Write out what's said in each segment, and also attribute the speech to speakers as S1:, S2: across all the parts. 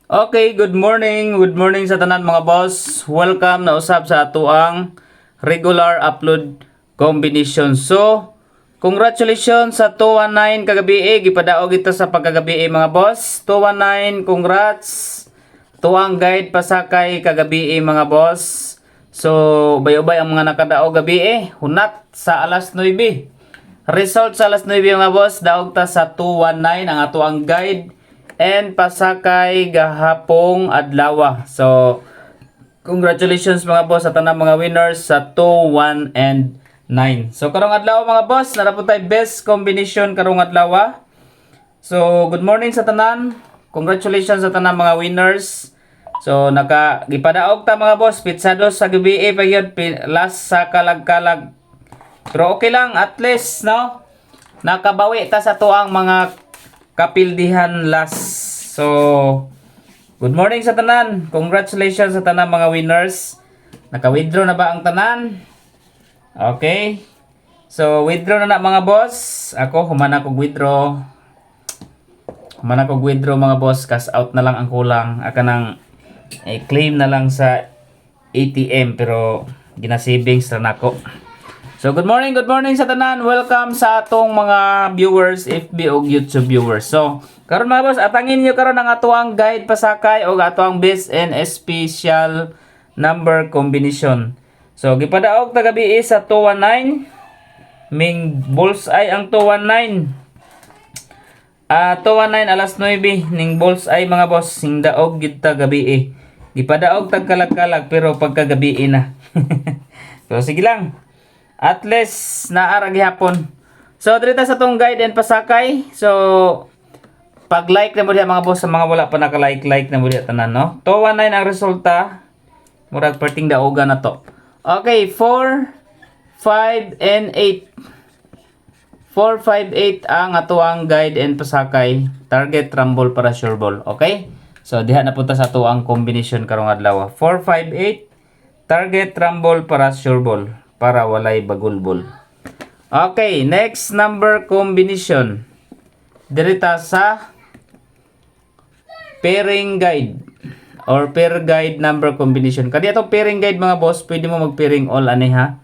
S1: Okay, good morning. Good morning sa tanan mga boss. Welcome na usab sa ato ang regular upload combination. So, congratulations sa 219 kagabi gipadaog ito sa pagkagabi mga boss. 219, congrats. Tuang guide pasakay kagabi mga boss. So, bayobay ang mga nakadaog gabi hunat sa alas 9. Result sa alas 9 mga boss, daog ta sa 219 ang ato ang guide and pasakay gahapong adlaw. So, congratulations mga boss sa tanang mga winners sa 2, 1, and 9. So, karong adlaw mga boss, narapot tayo best combination karong adlaw. So, good morning sa tanan. Congratulations sa tanang mga winners. So, gipadaog ta mga boss, pitsados sa gabi pagyod last sa kalag-kalag. Pero okay lang, at least, no? Nakabawi ta sa tuang mga kapildihan last. So, good morning sa tanan. Congratulations sa tanan mga winners. Naka-withdraw na ba ang tanan? Okay. So, withdraw na mga boss. Ako, humana kong withdraw. Humana kong withdraw mga boss. Cash out na lang ang kulang. Aka nang claim na lang sa ATM. Pero, gina-savings na nako. So, good morning sa tanan. Welcome sa atong mga viewers, FB o YouTube viewers. So, karon mga boss, atangin niyo karon ang atuang guide pasakay o atuang best and special number combination. So, gipadaog ta gabi sa 219. Ming bullseye ang 219. 219 alas 9 ning bullseye mga boss, sing daog gid ta gabi Gipadaog tag kalag-kalag pero pagkagabi na. So, sige lang. At least naara gihapon. So dito sa tong guide and pasakay. So pag-like na mo diha mga boss sa mga wala pa naka-like na mo diha tanan no. 219 ang resulta. Murag perting daoga na to. Okay, 4 5 and 8. 4 5 8 ang atuang guide and pasakay. Target rumble para sure ball. Okay? So diha na punta sa atuang combination karong adlaw. 4 5 8 target rumble para sure ball. Para walay bagulbol. Okay, next number combination. Dirita sa pairing guide or pair guide number combination. Kadi atong pairing guide mga boss, pwede mo mag-pairing all ani ha.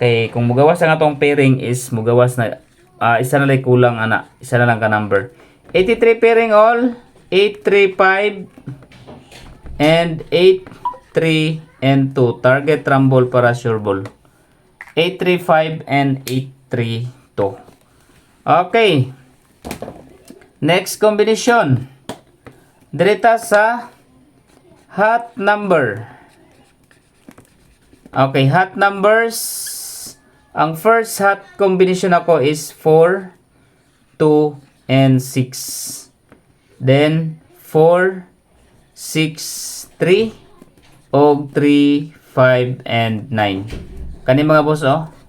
S1: Kay kung mugawas ang atong pairing is mugawas na isa na lang kulang ana, isa na lang ka number. 83 pairing all, 835 and 83 and 2 target rumble para sure ball. 835 and 832. Okay. Next combination. Dirita sa hot number. Okay, hot numbers. Ang first hot combination ako is 4, 2, and 6. Then 4, 6, 3, og 3, 5, and 9. Kani mga boss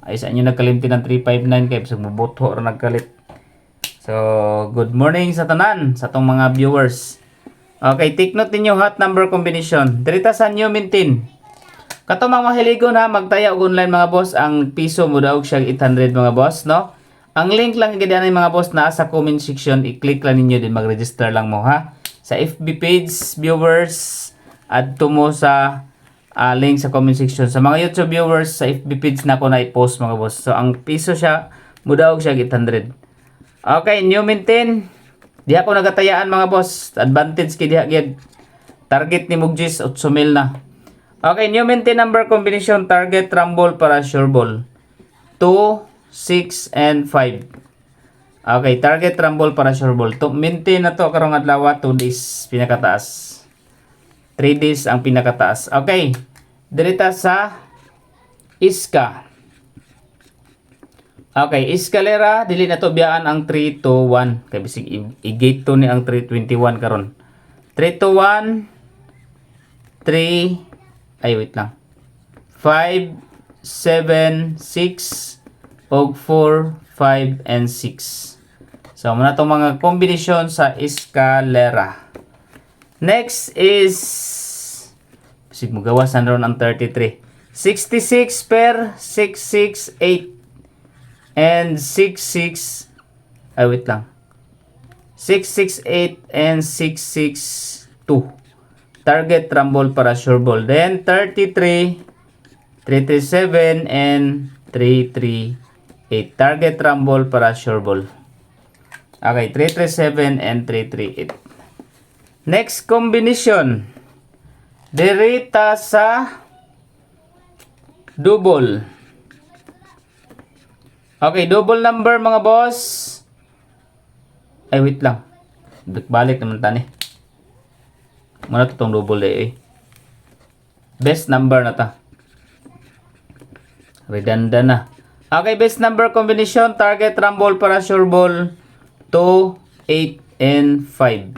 S1: ay sa inyo nagkalimti ng 359 kay bisag muboto ra nagkalit. So, good morning sa tanan sa tong mga viewers. Okay, take note ninyo hot number combination. Dirita sa new maintain. Kato mga mahiligon ha, magtaya og online mga boss, ang piso mo daog siya 800 mga boss, no? Ang link lang gid ani mga boss na sa comment section, i-click lang ninyo din mag-register lang mo ha. Sa FB page viewers adto mo sa link sa comment section. Sa mga YouTube viewers, sa FB page na ako na i-post mga boss. So, ang piso siya, mudaog siya 800. Okay, new maintain. Di ako nagatayaan mga boss. Advantage kay diha gyud. Target ni Mugjis 8,000 na. Okay, new maintain number combination. Target rumble para sure ball. 2, 6, and 5. Okay, target rumble para sure ball. To maintain na to karong adlaw 2 days pinakataas. 3 days ang pinakataas. Okay. Dirita sa Iska. Okay, Iskalera, dili na to biyaan ang 3 to 1. Kay bisig i-gate to ni ang 321 karon. 3 to 1 3 ay wait lang. 5 7 6 og 4 5 and 6. So muna tong mga kombinasyon sa Iskalera. Next is sig mugawas na ron ang 33. 66 per 668 and 66 ay wait lang. 668 and 662. 2. Target rumble para sure ball. Then 33, 337, and 338. Target rumble para sure ball. Okay, 337 and 338. Next combination. Dirita sa double. Okay, double number mga boss. Ay, wait lang. Balik naman tani. Muna to tong double eh. Best number na ta. Redundant na. Okay, best number combination. Target rumble para sure ball. 2, 8, and 5.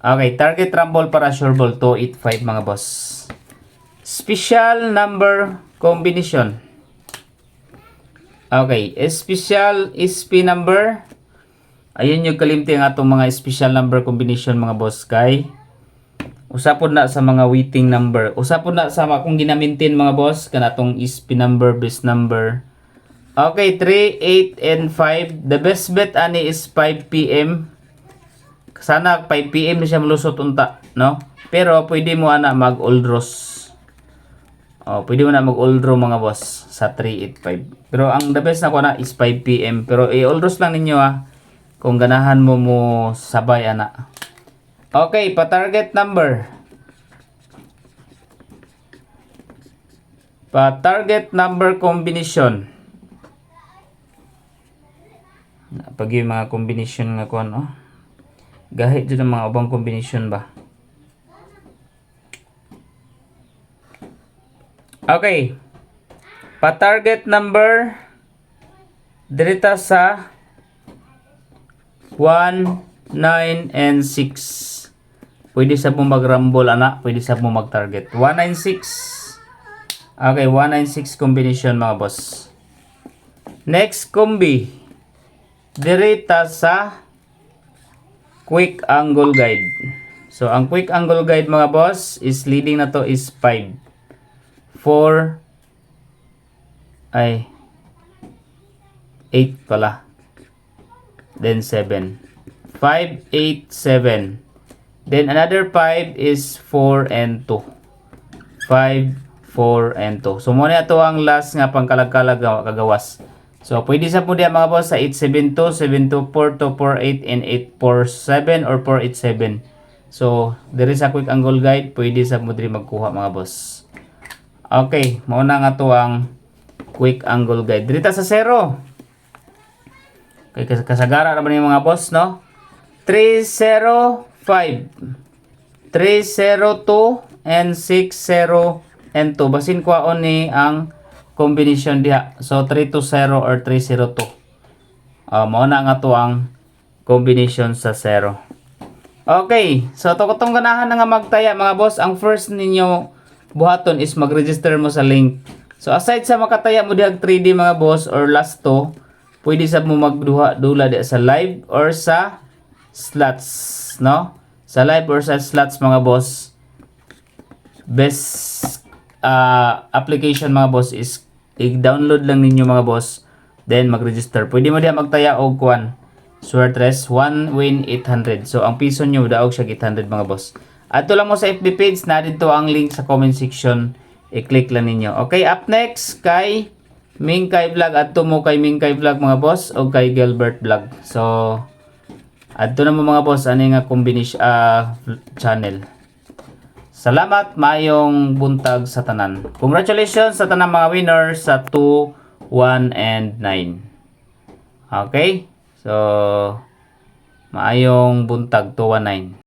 S1: Okay, target rumble para sure ball. 2, 8, 5 mga boss. Special number combination. Okay, special SP number. Ayun yung kalimti ang atong mga special number combination mga boss kay. Usapon na sa mga waiting number. Usapon na sa akong ginamintin mga boss kanatong SP number, best number. Okay, 3, 8, and 5. The best bet ani is 5 PM. Sana 5 PM na siya malusot unta, no? Pero pwede mo ana mag old draws. Pwede mo na mag old draw mga boss sa 385. Pero ang the best na ko na is 5 PM. Pero i-old draws lang ninyo kung ganahan mo sabay ana. Okay, pa target number. Pa target number combination. Pag yung mga combination nga ko ano. Gahit dyan ang mga ubang combination ba. Okay. Pa-target number dirita sa 1, 9, and 6. Pwede sa mo mag-rumble ana, pwede sa mo mag-target. 196. Okay, 196 combination mga boss. Next combi dirita sa quick angle guide. So ang quick angle guide mga boss is leading na to is 5. 4 ay 8 pala. Then 7. 5, 8, 7. Then another 5 is 4 and 2. 5, 4, and 2. So muna ito ang last nga pangkalag-kalag kagawas. So pwede sa po diya mga boss sa 872, 724, 248, and 847 or 487. So there is a quick angle guide. Pwede sa mo diri magkuha mga boss. Okay, mauna nga to ang quick angle guide. Dirita sa 0. Okay, kasagara naman yung mga boss, no? 305, 302, and 60, and 2. Basin ko ni ang combination diha. So 320 or 302. Mauna nga to ang combination sa 0. Okay, so itong ganahan na nga magtaya mga boss. Ang first ninyo buhaton is mag-register mo sa link. So aside sa makataya mo diag 3D mga boss or last to, pwede sa mo magduha-dula di sa live or sa slots, no? Sa live or sa slots mga boss. Best application mga boss is i-download lang ninyo mga boss, then mag-register. Pwede mo diha magtaya og kuan. Swertres 1 win 800. So ang piso nyo daog siya 800 mga boss. Ato lang mo sa FB page, na dito ang link sa comment section. I-click lang ninyo. Okay, up next kay Mingkay Vlog. Ato mo kay Mingkay Vlog mga boss o kay Gilbert Vlog. So ato na mo mga boss ani nga combination channel. Salamat, mayong buntag sa tanan. Congratulations sa tanan mga winners sa 2, 1, and 9. Okay? So maayong buntag 2, 1, 9.